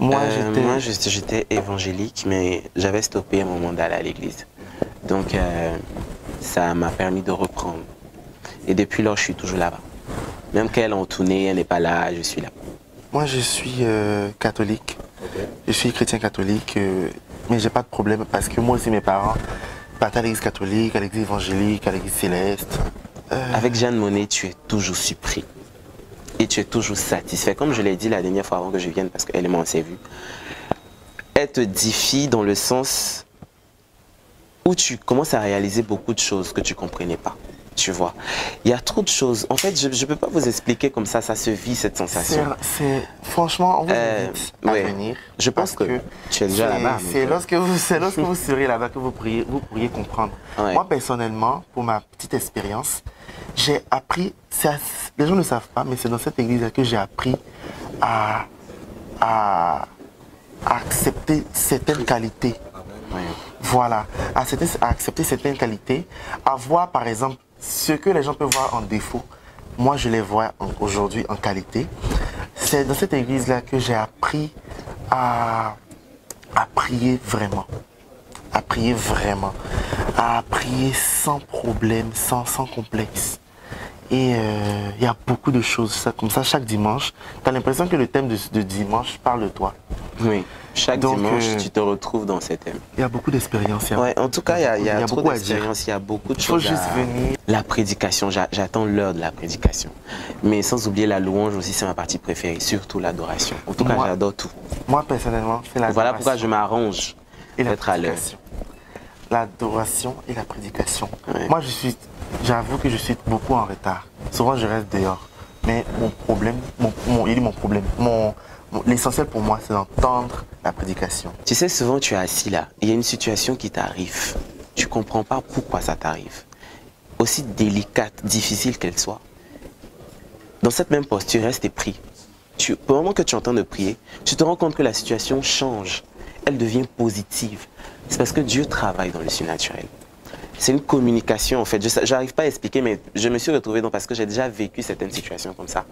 Moi, j'étais évangélique, mais j'avais stoppé mon mandat à l'église. Donc, ça m'a permis de reprendre. Et depuis lors, je suis toujours là-bas. Même qu'elle en tournée, elle n'est pas là, je suis là. Moi, je suis catholique. Okay. Je suis chrétien catholique, mais j'ai pas de problème parce que moi aussi, mes parents partent à l'église catholique, à l'église évangélique, à l'église céleste. Avec Jeanne Monnet, tu es toujours surpris. Et tu es toujours satisfait. Comme je l'ai dit la dernière fois avant que je vienne, parce qu'elle et moi, on s'est vu. Elle te défie dans le sens où tu commences à réaliser beaucoup de choses que tu ne comprenais pas. Tu vois, il y a trop de choses. En fait, je ne peux pas vous expliquer comme ça se vit cette sensation. Franchement, on vous invite à venir. Je pense que tu es déjà là-bas. C'est lorsque vous serez là-bas que vous pourriez comprendre. Ouais. Moi, personnellement, pour ma petite expérience, j'ai appris, les gens ne savent pas, mais c'est dans cette église que j'ai appris à accepter certaines qualités. Ouais. Voilà, à accepter certaines qualités, à voir par exemple ce que les gens peuvent voir en défaut. Moi, je les vois aujourd'hui en qualité. C'est dans cette église-là que j'ai appris à prier vraiment. À prier vraiment. À prier sans problème, sans complexe. Et il y a beaucoup de choses comme ça chaque dimanche. Tu as l'impression que le thème de dimanche parle de toi. Oui, chaque dimanche, tu te retrouves dans ces thèmes. Il y a beaucoup d'expérience. Ouais, en tout cas, il y a trop d'expérience, il y a beaucoup de choses. Il faut juste venir. La prédication, j'attends l'heure de la prédication. Mais sans oublier la louange aussi, c'est ma partie préférée, surtout l'adoration. En tout cas, j'adore tout. Moi, personnellement, c'est l'adoration. Voilà pourquoi je m'arrange d'être à l'heure. L'adoration et la prédication. Ouais. Moi, j'avoue que je suis beaucoup en retard. Souvent, je reste dehors. Mais mon problème, l'essentiel pour moi, c'est d'entendre la prédication. Tu sais, souvent, tu es assis là. Il y a une situation qui t'arrive. Tu ne comprends pas pourquoi ça t'arrive. Aussi délicate, difficile qu'elle soit. Dans cette même posture, reste et prie. Au moment que tu entends de prier, tu te rends compte que la situation change. Elle devient positive. C'est parce que Dieu travaille dans le surnaturel. C'est une communication en fait. Je n'arrive pas à expliquer, mais je me suis retrouvé parce que j'ai déjà vécu certaines situations comme ça.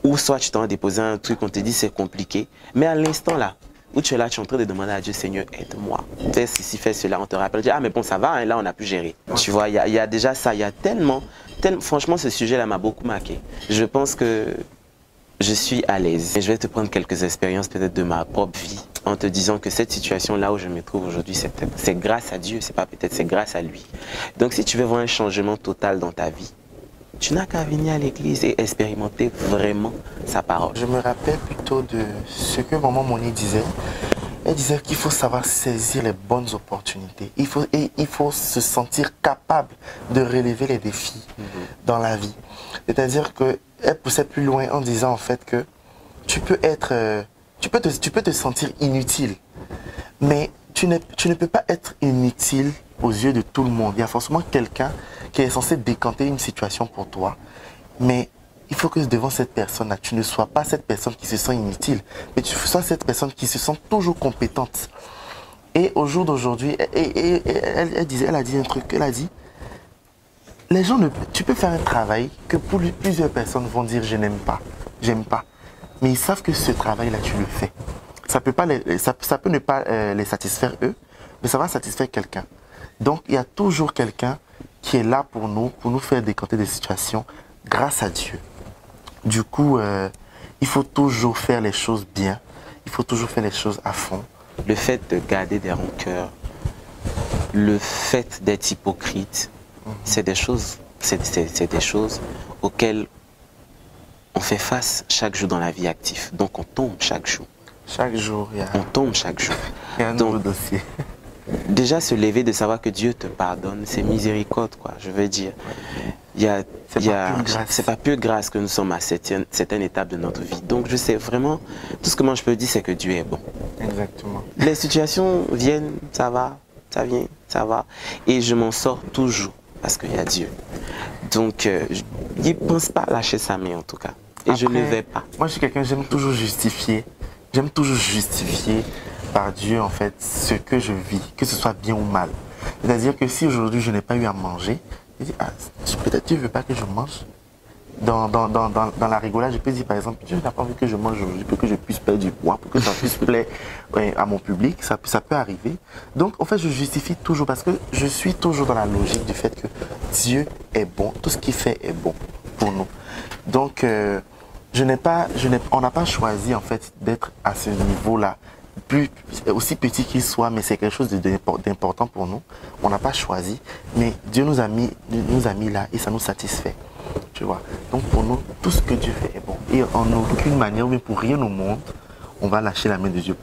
Où soit tu t'en as déposé un truc, on te dit c'est compliqué, mais à l'instant là, où tu es là, tu es en train de demander à Dieu, Seigneur, aide-moi. Fais ceci, fais cela, on te rappelle. Ah mais bon, ça va, hein, là on a pu gérer. Tu vois, il y a déjà ça, il y a tellement... Franchement, ce sujet-là m'a beaucoup marqué. Je pense que je suis à l'aise. Et je vais te prendre quelques expériences peut-être de ma propre vie en te disant que cette situation-là où je me trouve aujourd'hui, c'est grâce à Dieu, c'est pas peut-être, c'est grâce à lui. Donc si tu veux voir un changement total dans ta vie, tu n'as qu'à venir à l'église et expérimenter vraiment sa parole. Je me rappelle plutôt de ce que maman Moni disait. Elle disait qu'il faut savoir saisir les bonnes opportunités. Il faut se sentir capable de relever les défis dans la vie. C'est-à-dire qu'elle poussait plus loin en disant en fait que tu peux te sentir inutile, mais tu ne peux pas être inutile aux yeux de tout le monde. Il y a forcément quelqu'un qui est censé décanter une situation pour toi, mais il faut que devant cette personne-là, tu ne sois pas cette personne qui se sent inutile, mais tu sois cette personne qui se sent toujours compétente. Et au jour d'aujourd'hui, elle a dit un truc, elle a dit, les gens tu peux faire un travail que plusieurs personnes vont dire je n'aime pas, j'aime pas. Mais ils savent que ce travail-là, tu le fais. Ça peut ne pas les satisfaire eux, mais ça va satisfaire quelqu'un. Donc, il y a toujours quelqu'un qui est là pour nous faire décanter des situations grâce à Dieu. Du coup, il faut toujours faire les choses bien. Il faut toujours faire les choses à fond. Le fait de garder des rancœurs, le fait d'être hypocrite, c'est des choses auxquelles on fait face chaque jour dans la vie active. Donc on tombe chaque jour. Chaque jour, on tombe chaque jour. Il y a un nouveau dossier. Déjà se lever de savoir que Dieu te pardonne, c'est miséricorde, quoi, je veux dire. C'est pas pure grâce que nous sommes à certaines étapes de notre vie. Donc je sais vraiment, tout ce que moi je peux dire, c'est que Dieu est bon. Exactement. Les situations viennent, ça va, ça vient, ça va. Et je m'en sors toujours parce qu'il y a Dieu. Donc il ne pense pas lâcher sa main en tout cas. Et après, je ne vais pas. Moi je suis quelqu'un, j'aime toujours justifier. J'aime toujours justifier par Dieu en fait ce que je vis, que ce soit bien ou mal. C'est-à-dire que si aujourd'hui je n'ai pas eu à manger, je dis, ah, peut-être tu ne veux pas que je mange. dans la rigolade, je peux dire par exemple, Dieu n'a pas envie que je mange aujourd'hui pour que je puisse perdre du poids, pour que ça puisse plaire à mon public, ça peut arriver. Donc en fait, je justifie toujours parce que je suis toujours dans la logique du fait que Dieu est bon, tout ce qu'il fait est bon pour nous. Donc on n'a pas choisi en fait d'être à ce niveau-là, aussi petit qu'il soit, mais c'est quelque chose d'important pour nous. On n'a pas choisi, mais Dieu nous a mis là et ça nous satisfait. Tu vois. Donc pour nous, tout ce que Dieu fait est bon. Et en aucune manière, mais pour rien au monde, on va lâcher la main de Dieu.